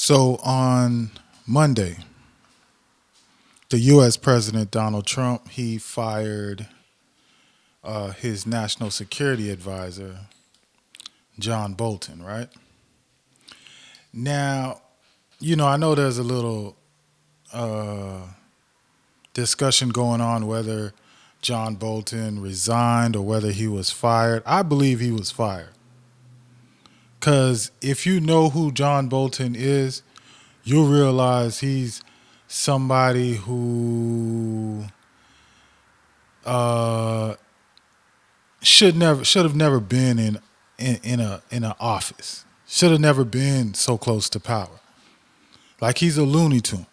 So on Monday, the U.S. President Donald Trump, he fired his national security advisor, John Bolton, right? Now, I know there's a little uh, discussion going on whether John Bolton resigned or whether he was fired. I believe he was fired. Because if you know who John Bolton is, you'll realize he's somebody who uh, should have never been in an office. Should have never been so close to power. Like he's a Looney Tune.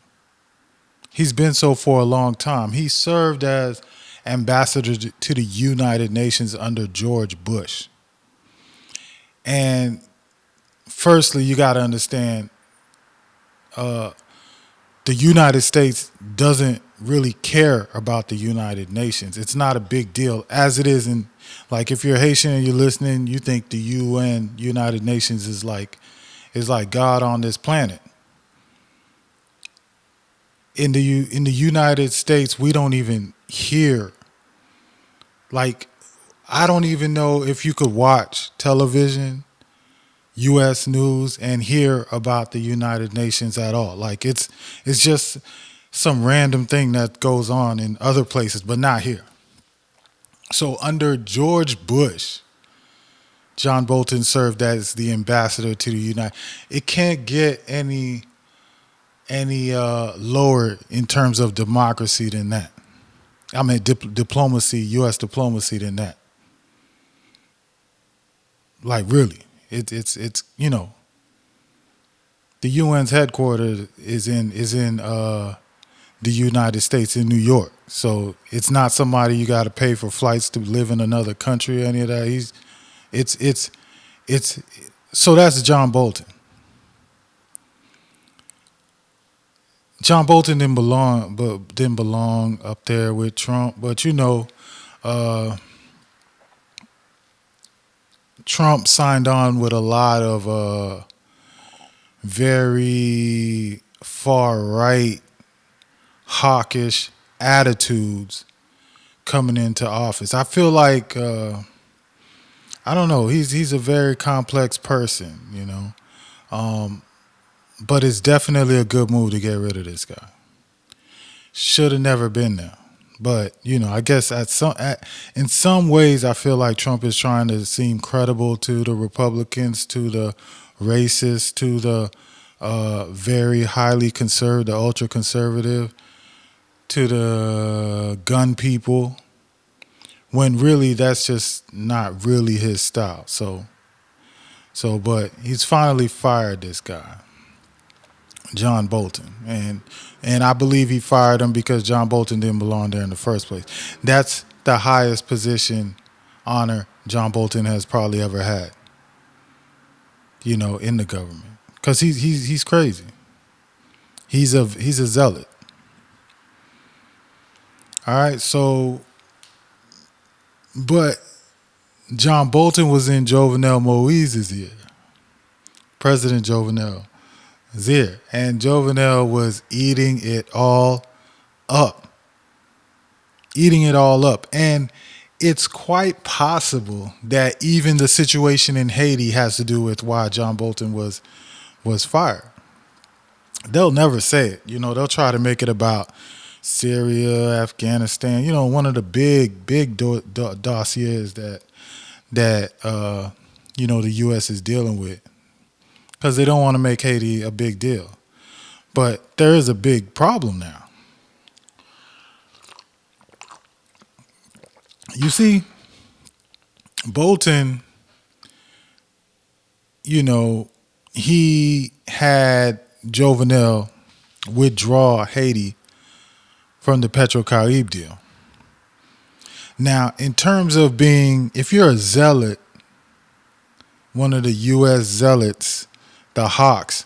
He's been so for a long time. He served as ambassador to the United Nations under George Bush. And firstly, you got to understand uh, the United States doesn't really care about the United Nations. It's not a big deal as it is in, like, if you're Haitian and you're listening, you think the UN, United Nations, is like God on this planet. In the United States, we don't even hear, like, I don't even know if you could watch television, U.S. news, and hear about the United Nations at all. Like it's just some random thing that goes on in other places, but not here. So under George Bush, John Bolton served as the ambassador to the United. It can't get any lower in terms of democracy than that. I mean, diplomacy, U.S. diplomacy than that. Like really, it's the UN's headquarters is in the United States in New York. So it's not somebody you got to pay for flights to live in another country or any of that. It's so that's John Bolton. John Bolton didn't belong up there with Trump, but Trump signed on with a lot of very far right, hawkish attitudes coming into office. I feel like I don't know. He's a very complex person, but it's definitely a good move to get rid of this guy. Should have never been there. But I guess in some ways, I feel like Trump is trying to seem credible to the Republicans, to the racists, to the very highly conservative, the ultra conservative, to the gun people, when really that's just not really his style. But he's finally fired this guy, John Bolton, and I believe he fired him because John Bolton didn't belong there in the first place. That's the highest position, honor John Bolton has probably ever had, in the government, because he's crazy. He's a zealot. All right, so, but John Bolton was in Jovenel Moïse's ear, President Jovenel. Here, and Jovenel was eating it all up. And it's quite possible that even the situation in Haiti has to do with why John Bolton was fired. They'll never say it. They'll try to make it about Syria, Afghanistan, one of the big dossiers that the U.S. is dealing with, because they don't want to make Haiti a big deal. But there is a big problem now. You see, Bolton, he had Jovenel withdraw Haiti from the Petro-Carib deal. Now, in terms of if you're a zealot, one of the U.S. zealots, the Hawks,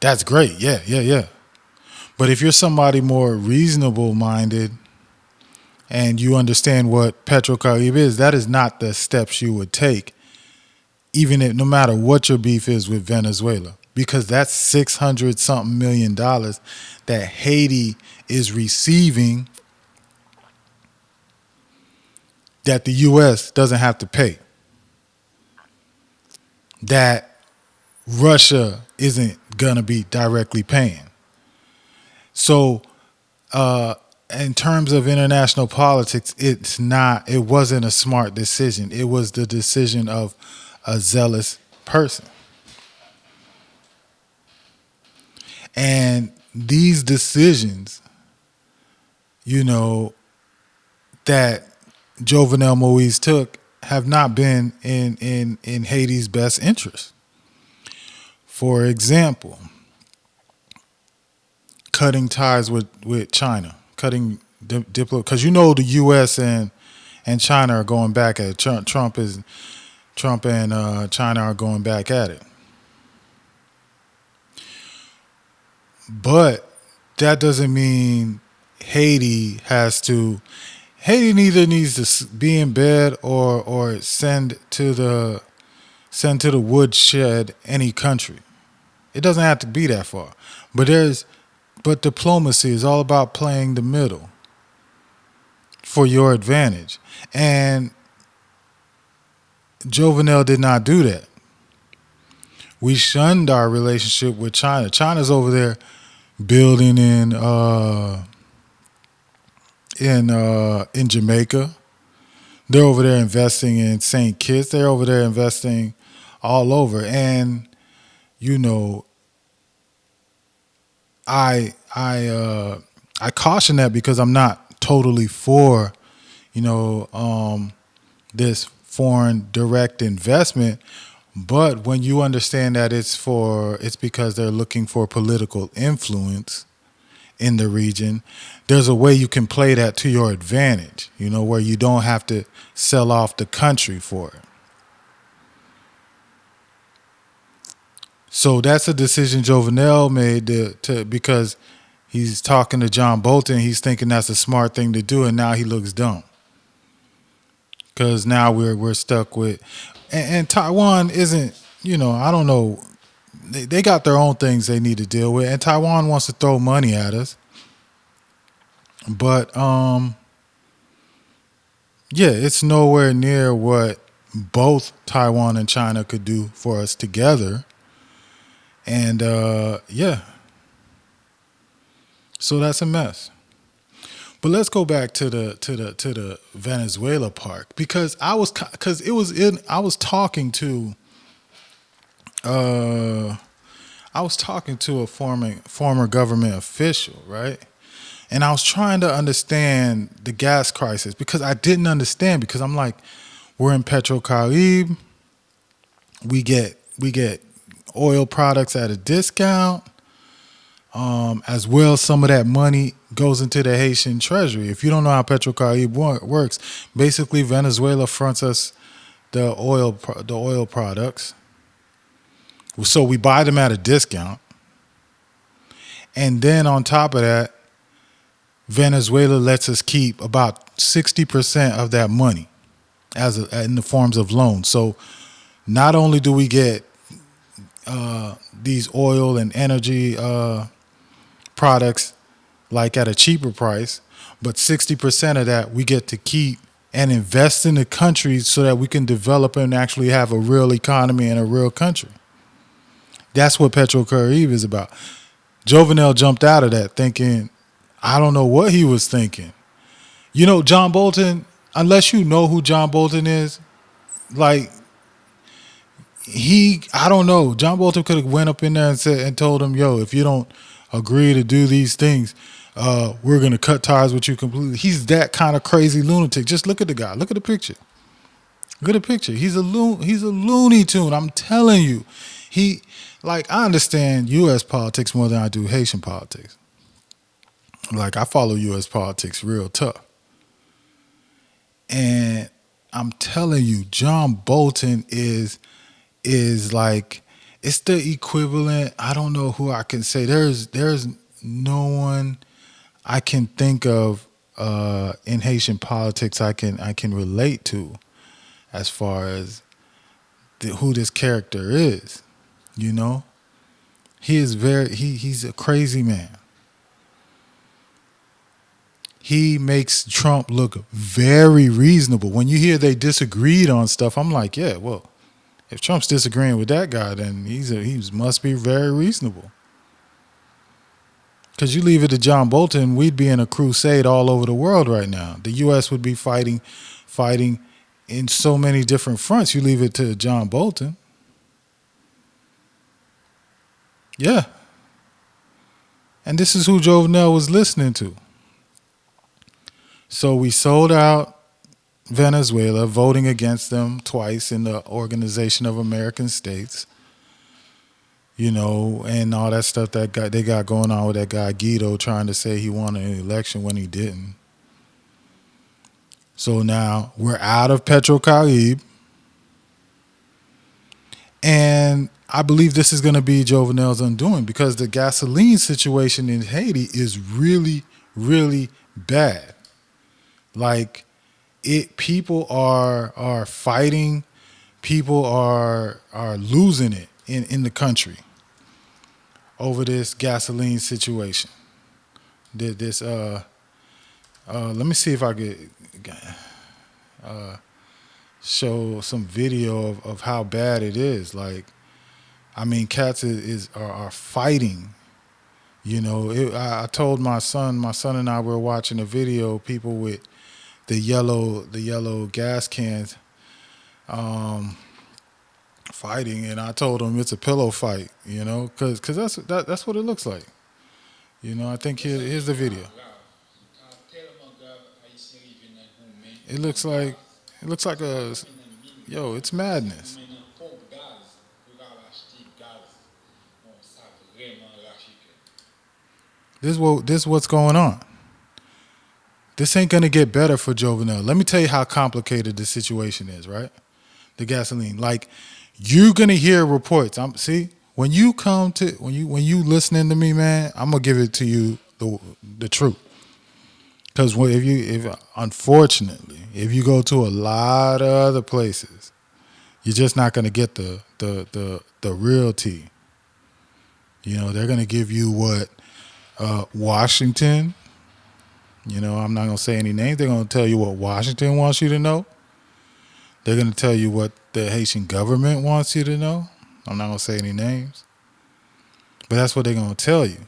that's great. Yeah. But if you're somebody more reasonable minded and you understand what Petro-Carib is, that is not the steps you would take, even if, no matter what your beef is with Venezuela. because that's 600 something million dollars that Haiti is receiving that the U.S. doesn't have to pay. That Russia isn't gonna be directly paying. So, in terms of international politics, it wasn't a smart decision. It was the decision of a zealous person. And these decisions, you know, that Jovenel Moïse took have not been in Haiti's best interest. For example, cutting ties with China, cutting because the U.S. and China are going back at it. Trump and China are going back at it. But that doesn't mean Haiti has to. Haiti neither needs to be in bed or send to the woodshed any country. It doesn't have to be that far. But diplomacy is all about playing the middle for your advantage. And Jovenel did not do that. We shunned our relationship with China. China's over there building in Jamaica. They're over there investing in St. Kitts. They're over there investing all over. And I caution that because I'm not totally for this foreign direct investment. But when you understand that it's because they're looking for political influence in the region, there's a way you can play that to your advantage, where you don't have to sell off the country for it. So that's a decision Jovenel made because he's talking to John Bolton. He's thinking that's a smart thing to do, and now he looks dumb because now we're stuck with, and Taiwan isn't. I don't know. They got their own things they need to deal with, and Taiwan wants to throw money at us. But it's nowhere near what both Taiwan and China could do for us together. And so that's a mess. But let's go back to the Venezuela part because I was talking to a former government official, right? And I was trying to understand the gas crisis because I didn't understand, because I'm like, we're in Petrocaribe. We get oil products at a discount. As well, some of that money goes into the Haitian treasury. If you don't know how Petrocaribe works, basically Venezuela fronts us the oil products. So we buy them at a discount. And then on top of that, Venezuela lets us keep about 60% of that money in the forms of loans. So not only do we get these oil and energy products like at a cheaper price, but 60% of that we get to keep and invest in the country so that we can develop and actually have a real economy in a real country. That's what Petrocaribe is about. Jovenel jumped out of that thinking, I don't know what he was thinking. John Bolton, unless you know who John Bolton is, like, I don't know. John Bolton could have went up in there and told him, yo, if you don't agree to do these things, we're going to cut ties with you completely. He's that kind of crazy lunatic. Just look at the guy. Look at the picture. Look at the picture. He's a Looney Tune. I'm telling you. I understand U.S. politics more than I do Haitian politics. Like, I follow U.S. politics real tough. And I'm telling you, John Bolton is like, it's the equivalent. I don't know who I can say. There's no one I can think of in Haitian politics I can relate to as far as who this character is, He's a crazy man. He makes Trump look very reasonable. When you hear they disagreed on stuff, I'm like, yeah, well, if Trump's disagreeing with that guy, then he must be very reasonable. Because you leave it to John Bolton, we'd be in a crusade all over the world right now. The U.S. would be fighting in so many different fronts. You leave it to John Bolton. Yeah. And this is who Jovenel was listening to. So we sold out Venezuela, voting against them twice in the Organization of American States, and all that stuff they got going on with that guy Guido trying to say he won an election when he didn't. So now we're out of Petrocaribe, and I believe this is going to be Jovenel's undoing because the gasoline situation in Haiti is really, really bad. Like, people are fighting, people are losing it in the country over this gasoline situation. This let me see if I could show some video of how bad it is. Like, I mean, cats are fighting. I told my son and I were watching a video. People with the yellow gas cans fighting, and I told him it's a pillow fight, because that's what it looks like. I think here's the video. It looks like it's madness. This is what's going on. This ain't gonna get better for Jovenel. Let me tell you how complicated the situation is, right? The gasoline. Like, you're gonna hear reports. When you listening to me, man, I'm gonna give it to you the truth. Because unfortunately, if you go to a lot of other places, you're just not gonna get the real tea. They're gonna give you what Washington. I'm not going to say any names. They're going to tell you what Washington wants you to know. They're going to tell you what the Haitian government wants you to know. I'm not going to say any names. But that's what they're going to tell you.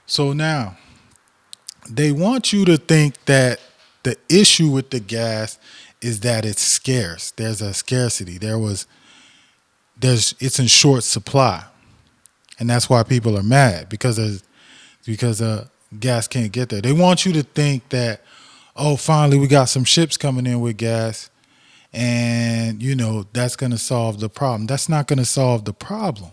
So now, they want you to think that the issue with the gas is that it's scarce. There's a scarcity. It's in short supply. And that's why people are mad, because gas can't get there. They want you to think that, finally we got some ships coming in with gas, and that's going to solve the problem. That's not going to solve the problem.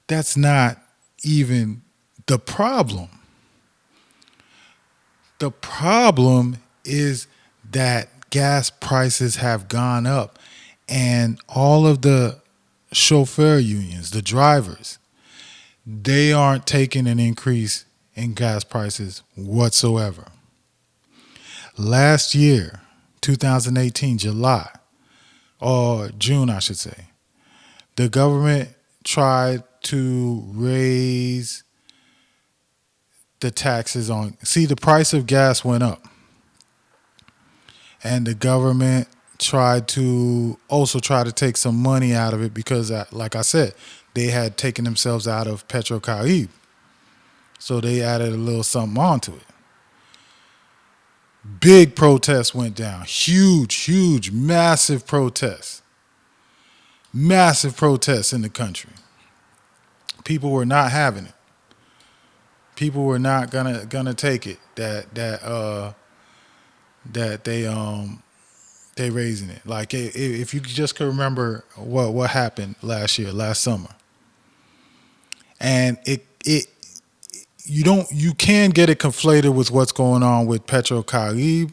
That's not even the problem. The problem is that gas prices have gone up, and all of the chauffeur unions, the drivers, they aren't taking an increase in gas prices whatsoever. Last year, 2018, July, or June, I should say, the government tried to raise the taxes the price of gas went up. And the government tried to take some money out of it because, like I said, they had taken themselves out of Petrocaribe. So they added a little something onto it. Big protests went down. Huge, massive protests. Massive protests in the country. People were not having it. People were not gonna take it that they raising it. Like, if you just could remember what happened last summer. And you can get it conflated with what's going on with Petrocaribe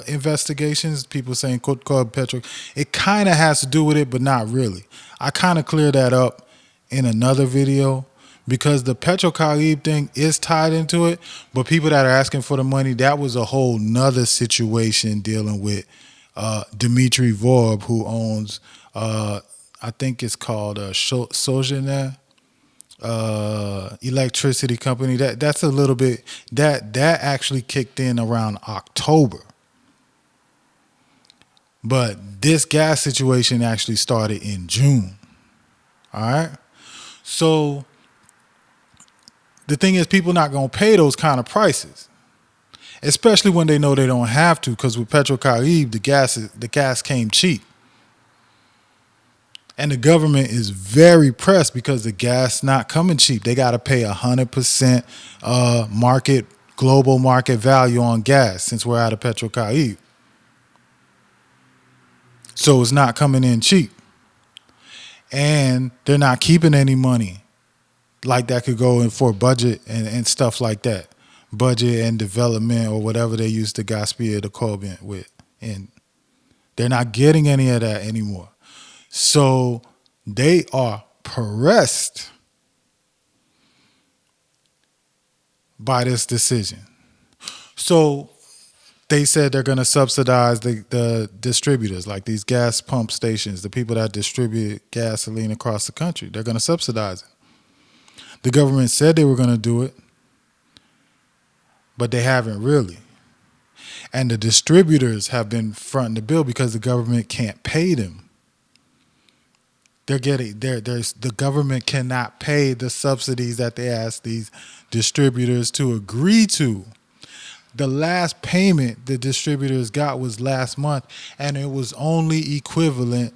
investigations. People saying Code Petro. It kind of has to do with it, but not really. I kind of cleared that up in another video, because the Petrocaribe thing is tied into it, but people that are asking for the money, that was a whole nother situation dealing with Dmitry Vorb, who owns I think it's called Sojourner electricity company. That's a little bit that actually kicked in around October. But this gas situation actually started in June. All right. So the thing is, people not gonna pay those kind of prices, especially when they know they don't have to. Because with Petrocaribe, the gas came cheap, and the government is very pressed because the gas not coming cheap. They got to pay 100% global market value on gas since we're out of Petrocaribe. So it's not coming in cheap, and they're not keeping any money like that could go in for budget and stuff like that. Budget and development or whatever they used to Gaspia the Corbin with. And they're not getting any of that anymore. So they are pressed by this decision. So they said they're going to subsidize the distributors, like these gas pump stations, the people that distribute gasoline across the country. They're going to subsidize it. The government said they were going to do it, but they haven't really. And the distributors have been fronting the bill because the government can't pay them. The government cannot pay the subsidies that they ask these distributors to agree to. The last payment the distributors got was last month, and it was only equivalent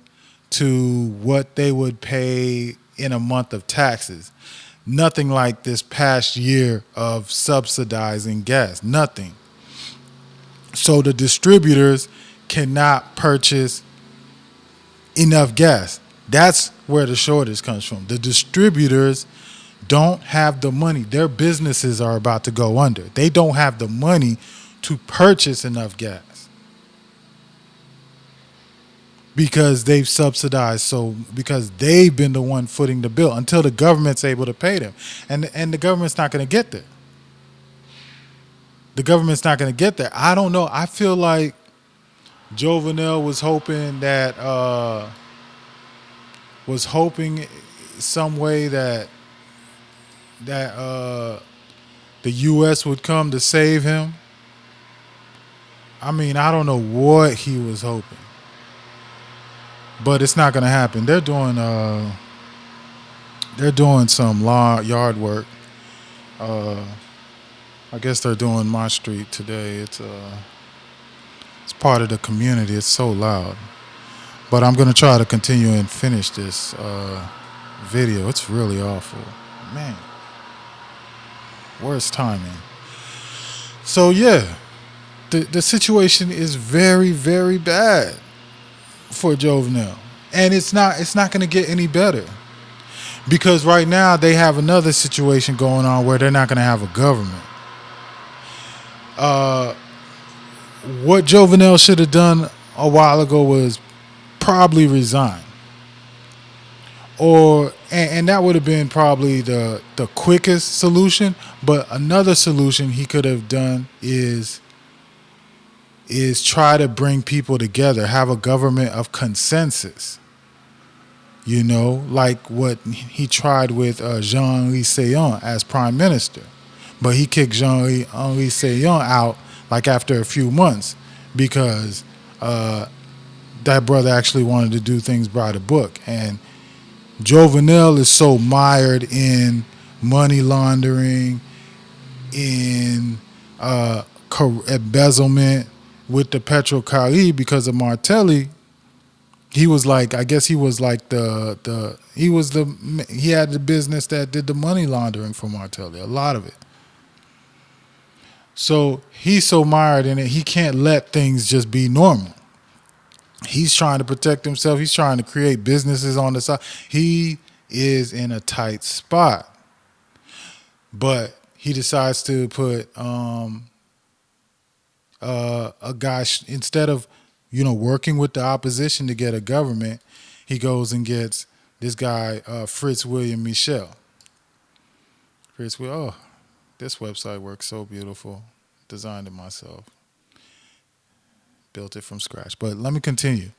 to what they would pay in a month of taxes. Nothing like this past year of subsidizing gas. Nothing. So the distributors cannot purchase enough gas. That's where the shortage comes from. The distributors don't have the money. Their businesses are about to go under. They don't have the money to purchase enough gas because they've subsidized. So because they've been the one footing the bill until the government's able to pay them. And the government's not going to get there. The government's not going to get there. I don't know. I feel like Jovenel was hoping that some way that the U.S. would come to save him. I mean, I don't know what he was hoping, but it's not going to happen. They're doing some yard work. I guess they're doing my street today. It's part of the community. It's so loud, but I'm going to try to continue and finish this video. It's really awful, man. Worst timing. So yeah, the situation is very, very bad for Jovenel, and it's not going to get any better because right now they have another situation going on where they're not going to have a government. What Jovenel should have done a while ago was probably resign. And that would have been probably the quickest solution. But another solution he could have done is try to bring people together, have a government of consensus. You know, like what he tried with Jean-Louis Seyon as prime minister. But he kicked Jean-Louis Seyon out like after a few months because that brother actually wanted to do things by the book. And Jovenel is so mired in money laundering, in embezzlement with the Petrocaribe because of Martelli. He was like, I guess he was like he had the business that did the money laundering for Martelli, a lot of it. So he's so mired in it, he can't let things just be normal. He's trying to protect himself. He's trying to create businesses on the side. He is in a tight spot. But he decides to put a guy, instead of, working with the opposition to get a government, he goes and gets this guy, Fritz William Michel. This website works so beautiful. Designed it myself. Built it from scratch. But let me continue.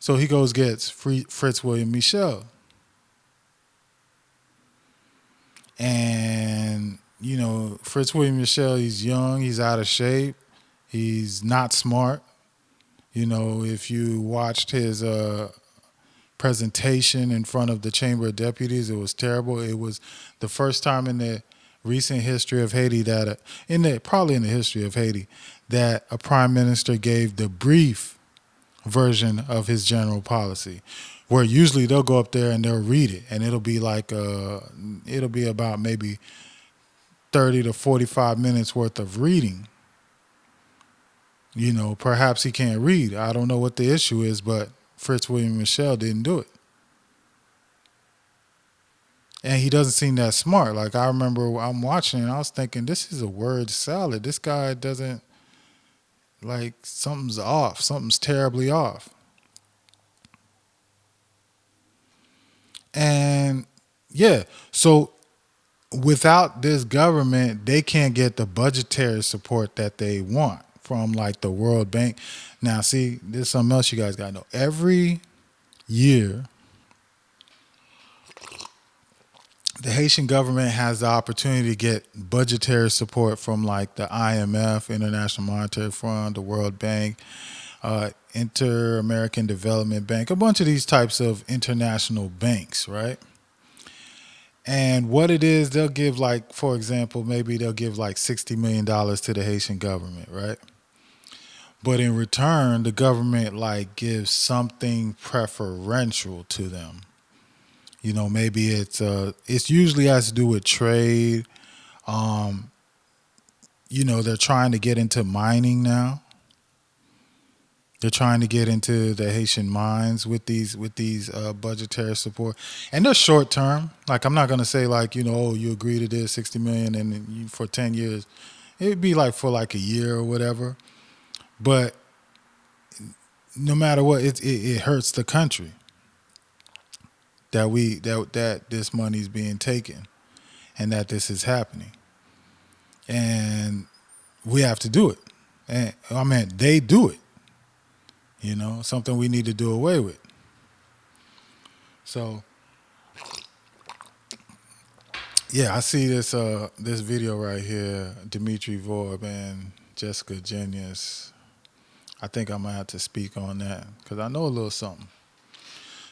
So he goes gets Fritz William Michel. And, Fritz William Michel, he's young, he's out of shape, he's not smart. If you watched his presentation in front of the Chamber of Deputies, it was terrible. It was the first time in the recent history of Haiti that, probably in the history of Haiti, that a prime minister gave the brief version of his general policy, where usually they'll go up there and they'll read it, and it'll be it'll be about maybe 30 to 45 minutes worth of reading. Perhaps he can't read. I don't know what the issue is, but Fritz William Michel didn't do it. And he doesn't seem that smart. Like, I remember I'm watching and I was thinking, this is a word salad. This guy doesn't, something's off. Something's terribly off. And yeah, so without this government, they can't get the budgetary support that they want from the World Bank. Now, see, there's something else you guys got to know. Every year, the Haitian government has the opportunity to get budgetary support from the IMF, International Monetary Fund, the World Bank, Inter-American Development Bank, a bunch of these types of international banks, right? And what it is, they'll give for example, maybe they'll give $60 million to the Haitian government, right? But in return, the government gives something preferential to them. Maybe it's usually has to do with trade. They're trying to get into mining now. They're trying to get into the Haitian mines with these budgetary support, and they're short term. I'm not gonna say you agree to this $60 million and for 10 years. It'd be for a year or whatever. But no matter what, it hurts the country that this money's being taken and that this is happening, and we have to do it. And they do it. Something we need to do away with. So, yeah, I see this video right here, Dimitri Vorb and Jessica Genius. I think I'm gonna have to speak on that because I know a little something.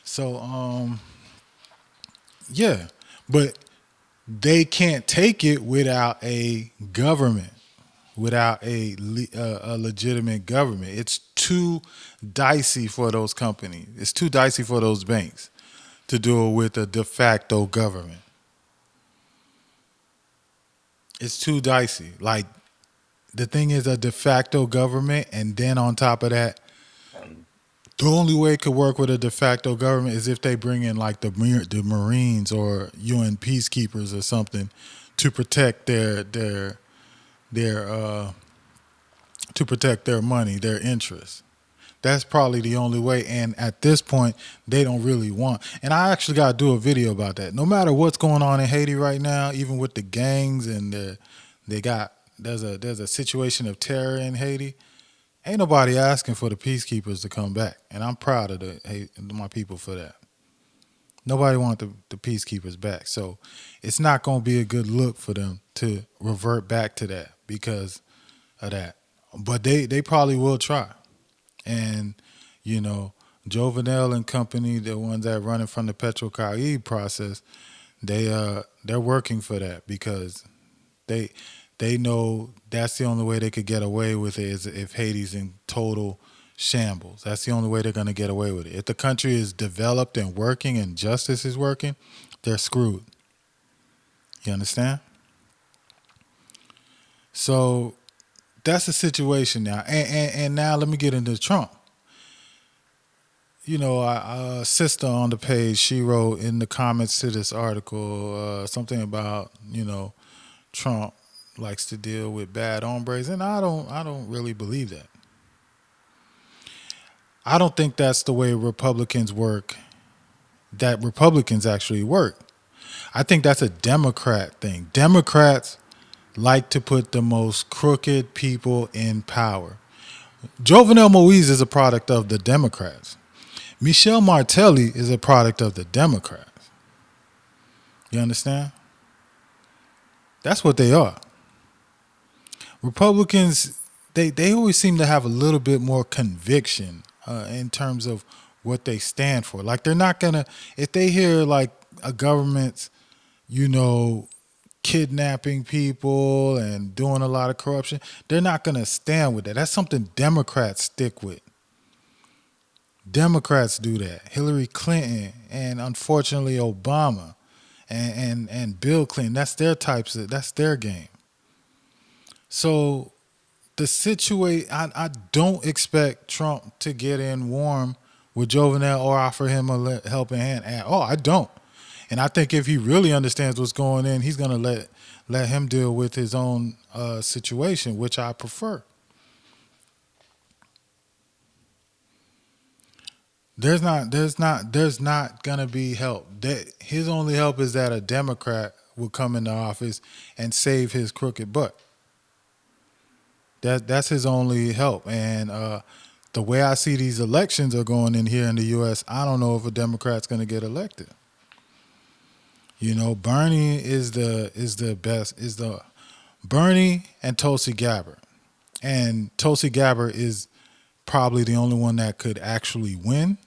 So, yeah, but they can't take it without a government. Without a legitimate government. It's too dicey for those companies. It's too dicey for those banks to do it with a de facto government. It's too dicey. The thing is, a de facto government, and then on top of that, the only way it could work with a de facto government is if they bring in the Marines or UN peacekeepers or something to protect their to protect their money, their interests. That's probably the only way. And at this point, they don't really want. And I actually got to do a video about that. No matter what's going on in Haiti right now, even with the gangs and there's a situation of terror in Haiti. Ain't nobody asking for the peacekeepers to come back, and I'm proud of my people for that. Nobody wants the peacekeepers back, so it's not going to be a good look for them to revert back to that because of that. But they probably will try, and Jovenel and company, the ones that are running from the Petro-Caribe process, they're working for that because they know that's the only way they could get away with it is if Haiti's in total shambles. That's the only way they're going to get away with it. If the country is developed and working and justice is working, they're screwed. You understand? So that's the situation now. And now let me get into Trump. A sister on the page, she wrote in the comments to this article something about, Trump likes to deal with bad hombres, and I don't really believe that. I don't think that's the way Republicans work, that Republicans actually work. I think that's a Democrat thing. Democrats like to put the most crooked people in power. Jovenel Moïse is a product of the Democrats. Michelle Martelly is a product of the Democrats. You understand? That's what they are. Republicans, they always seem to have a little bit more conviction in terms of what they stand for. Like they're not gonna, if they hear like a government's, you know, kidnapping people and doing a lot of corruption, they're not gonna stand with that. That's something Democrats stick with. Democrats do that. Hillary Clinton and unfortunately Obama and Bill Clinton. That's their types. That's their game. So the situation, I don't expect Trump to get in warm with Jovenel or offer him a helping hand at all. I don't. And I think if he really understands what's going on, he's going to let him deal with his own situation, which I prefer. There's not gonna be help. That his only help is that a Democrat will come into office and save his crooked butt. That's his only help. And the way I see these elections are going in here in the U.S., I don't know if a Democrat's gonna get elected. You know, Bernie is the best is the Bernie and Tulsi Gabbard, and Tulsi Gabbard is probably the only one that could actually win.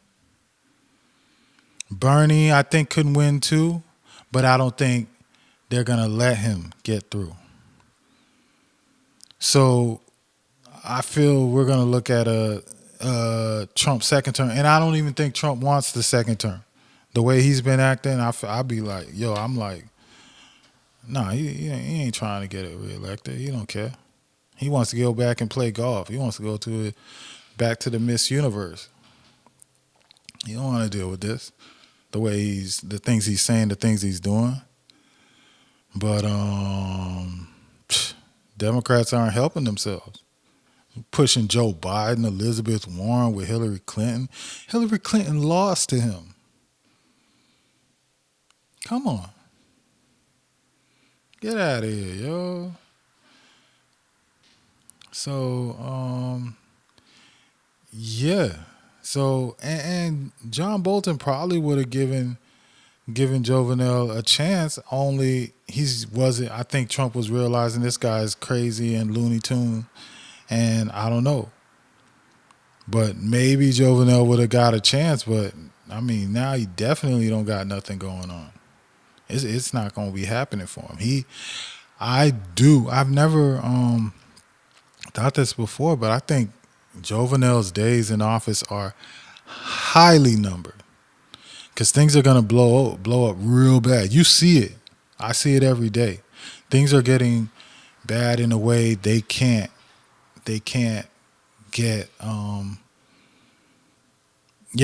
Bernie, I think, could win too, but I don't think they're going to let him get through. So I feel we're going to look at a Trump second term, and I don't even think Trump wants the second term. The way he's been acting, I'll be like, I'm like, nah, he ain't trying to get it reelected. He don't care. He wants to go back and play golf. He wants to go back to the Miss Universe. He don't want to deal with this. The things he's saying, the things he's doing. But Democrats aren't helping themselves. Pushing Joe Biden, Elizabeth Warren with Hillary Clinton. Hillary Clinton lost to him. Come on. Get out of here, yo. So, yeah. So, and John Bolton probably would have given Jovenel a chance. Only wasn't. I think Trump was realizing this guy is crazy and Looney Tune, and I don't know. But maybe Jovenel would have got a chance. But I mean, now he definitely don't got nothing going on. It's not going to be happening for him. I've never thought this before, but I think Jovenel's days in office are highly numbered because things are going to blow up real bad. You see it. I see it every day. Things are getting bad in a way they can't get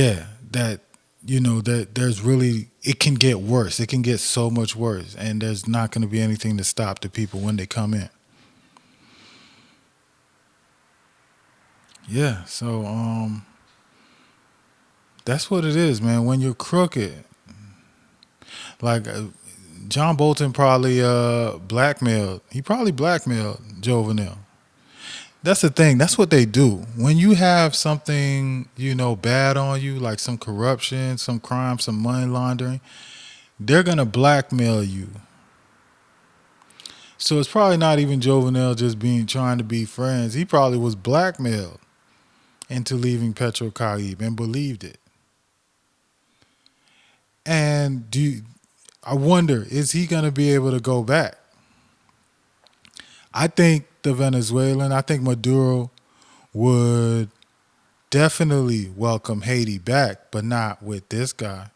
that that there's really, it can get worse. It can get so much worse, and there's not going to be anything to stop the people when they come in. Yeah, so that's what it is, man. When you're crooked, like John Bolton probably blackmailed. He probably blackmailed Jovenel. That's the thing. That's what they do. When you have something, bad on you, like some corruption, some crime, some money laundering, they're going to blackmail you. So it's probably not even Jovenel just trying to be friends. He probably was blackmailed into leaving Petro-Caribe and believed it. And I wonder, is he going to be able to go back? I think I think Maduro would definitely welcome Haiti back, but not with this guy.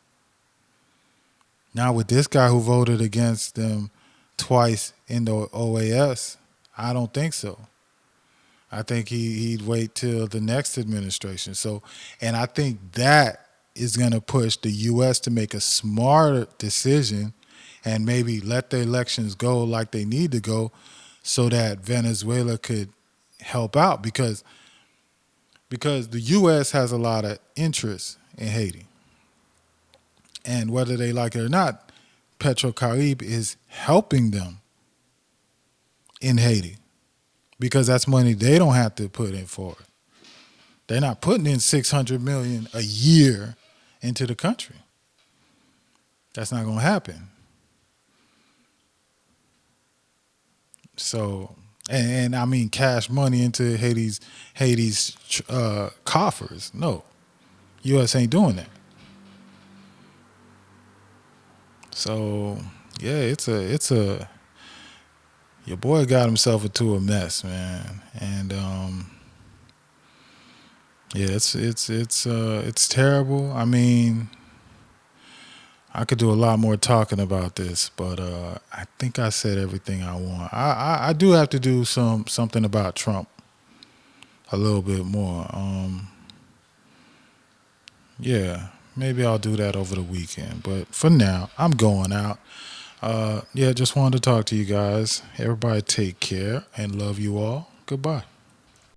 Not with this guy who voted against them twice in the OAS. I don't think so. I think he'd wait till the next administration. So, and I think that is going to push the U.S. to make a smarter decision and maybe let the elections go like they need to go, so that Venezuela could help out, because the U.S. has a lot of interest in Haiti. And whether they like it or not, Petro-Caribe is helping them in Haiti, because that's money they don't have to put in for it. They're not putting in $600 million a year into the country. That's not going to happen. So, and I mean cash money into Haiti's coffers. No, U.S. ain't doing that. So yeah, it's a your boy got himself into a mess, man, and yeah, it's terrible. I mean, I could do a lot more talking about this, but I think I said everything I want. I do have to do something about Trump a little bit more. Yeah, maybe I'll do that over the weekend. But for now, I'm going out. Yeah, just wanted to talk to you guys. Everybody take care and love you all. Goodbye.